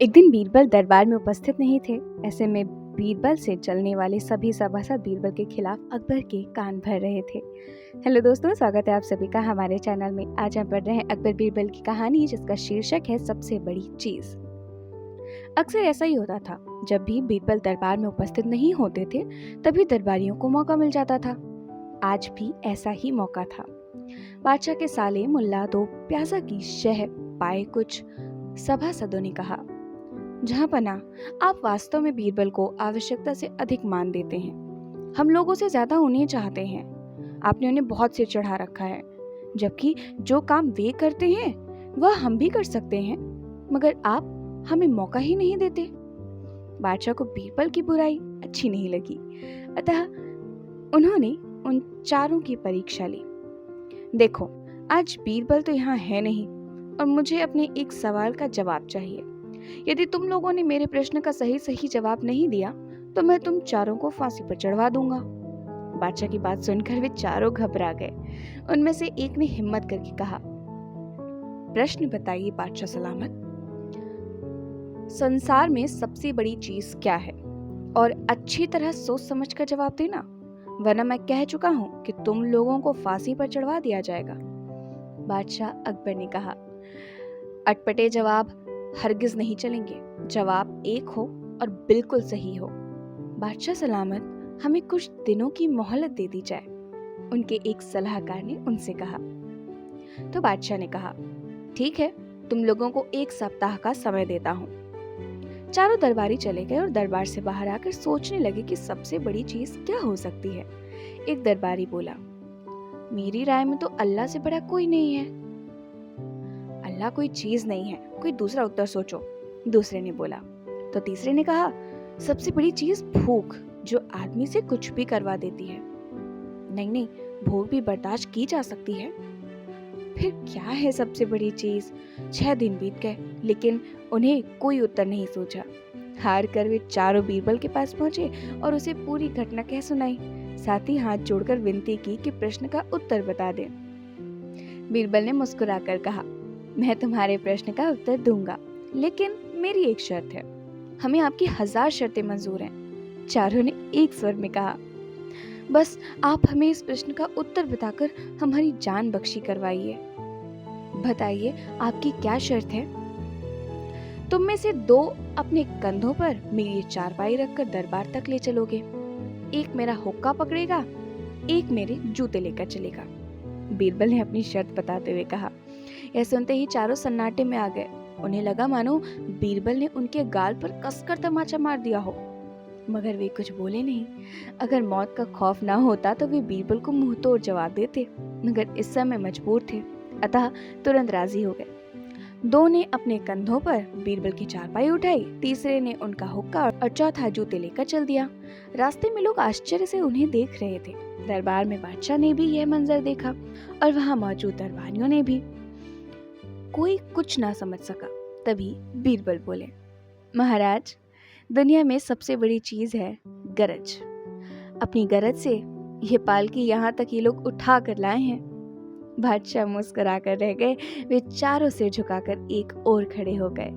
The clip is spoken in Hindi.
एक दिन बीरबल दरबार में उपस्थित नहीं थे। ऐसे में बीरबल से चलने वाले सभी सभासद बीरबल के खिलाफ अकबर के कान भर रहे थे। हेलो दोस्तों, स्वागत है आप सभी का हमारे चैनल में। आज हम पढ़ रहे हैं अकबर बीरबल की कहानी, जिसका शीर्षक है सबसे बड़ी चीज। अक्सर ऐसा ही होता था, जब भी बीरबल दरबार में उपस्थित नहीं होते थे तभी दरबारियों को मौका मिल जाता था। आज भी ऐसा ही मौका था। बादशाह के साले मुल्ला दो प्याजा की शह पाए कुछ सभासदों ने कहा, जहां पना, आप वास्तव में बीरबल को आवश्यकता से अधिक मान देते हैं। हम लोगों से ज्यादा उन्हें चाहते हैं। आपने उन्हें बहुत सिर चढ़ा रखा है, जबकि जो काम वे करते हैं वह हम भी कर सकते हैं, मगर आप हमें मौका ही नहीं देते। बादशाह को बीरबल की बुराई अच्छी नहीं लगी, अतः उन्होंने उन चारों की परीक्षा ली। देखो, आज बीरबल तो यहाँ है नहीं और मुझे अपने एक सवाल का जवाब चाहिए। यदि तुम लोगों ने मेरे प्रश्न का सही जवाब नहीं दिया तो मैं तुम चारों को फांसी पर चढ़वा दूंगा। बादशाह की बात सुनकर वे चारों घबरा गए। उनमें से एक ने हिम्मत करके कहा, प्रश्न बताइए बादशाह सलामत। संसार में सबसे बड़ी चीज क्या है? और अच्छी तरह सोच समझ कर जवाब देना, वरना मैं कह चुका हूँ कि तुम लोगों को फांसी पर चढ़वा दिया जाएगा। बादशाह अकबर ने कहा, अटपटे जवाब हरगिज नहीं चलेंगे। जवाब एक हो और बिल्कुल सही हो। बादशाह सलामत, हमें कुछ दिनों की मोहलत दे दी जाए, उनके एक सलाहकार ने उनसे कहा। तो बादशाह ने कहा, ठीक है, तुम लोगों को एक सप्ताह का समय देता हूँ। चारों दरबारी चले गए और दरबार से बाहर आकर सोचने लगे कि सबसे बड़ी चीज क्या हो सकती है। एक दरबारी बोला, मेरी राय में तो अल्लाह से बड़ा कोई नहीं है। अल्लाह कोई चीज नहीं है, कोई दूसरा उत्तर सोचो, दूसरे ने बोला। तो तीसरे ने कहा, सबसे बड़ी चीज भूख, जो आदमी से कुछ भी करवा देती है। नहीं, भूख भी बर्दाश्त की जा सकती है। फिर क्या है सबसे बड़ी चीज? 6 दिन बीत गए, लेकिन उन्हें कोई उत्तर नहीं सूझा। हार कर वे चारों बीरबल के पास पहुंचे और उसे पूरी घटना कह सुनाई। साथ ही हाथ जोड़कर विनती की कि प्रश्न का उत्तर बता दे। बीरबल ने मुस्कुराकर कहा, मैं तुम्हारे प्रश्न का उत्तर दूंगा, लेकिन मेरी एक शर्त है। हमें आपकी 1000 शर्तें मंजूर हैं। चारों ने एक स्वर में कहा, बस आप हमें इस प्रश्न का उत्तर बताकर हमारी जान बख्शी करवाइए। बताइए, आपकी क्या शर्त है? तुम में से 2 अपने कंधों पर मेरी चारपाई रखकर दरबार तक ले चलोगे। एक मेरा हुक्का पकड़ेगा, एक मेरे जूते लेकर चलेगा। बीरबल ने अपनी शर्त बताते हुए कहा। यह सुनते ही चारों सन्नाटे में आ गए। उन्हें लगा मानो बीरबल ने उनके गाल पर कसकर तमाचा मार दिया हो, मगर वे कुछ बोले नहीं। अगर मौत का खौफ ना होता तो वे बीरबल को मुंह तोड़ जवाब देते, मगर इस समय मजबूर थे, अतः तुरंत राजी हो गए। 2 ने अपने कंधों पर बीरबल की चारपाई उठाई, तीसरे ने उनका हुक्का और चौथा जूते लेकर चल दिया। रास्ते में लोग आश्चर्य से उन्हें देख रहे थे। दरबार में बादशाह ने भी यह मंजर देखा और वहां मौजूद दरबारियों ने भी। कोई कुछ ना समझ सका। तभी बीरबल बोले, महाराज, दुनिया में सबसे बड़ी चीज है गरज। अपनी गरज से ये पालकी यहाँ तक ये लोग उठा कर लाए हैं। बादशाह मुस्कुरा कर रह गए। वे चारों सिर झुकाकर एक ओर खड़े हो गए।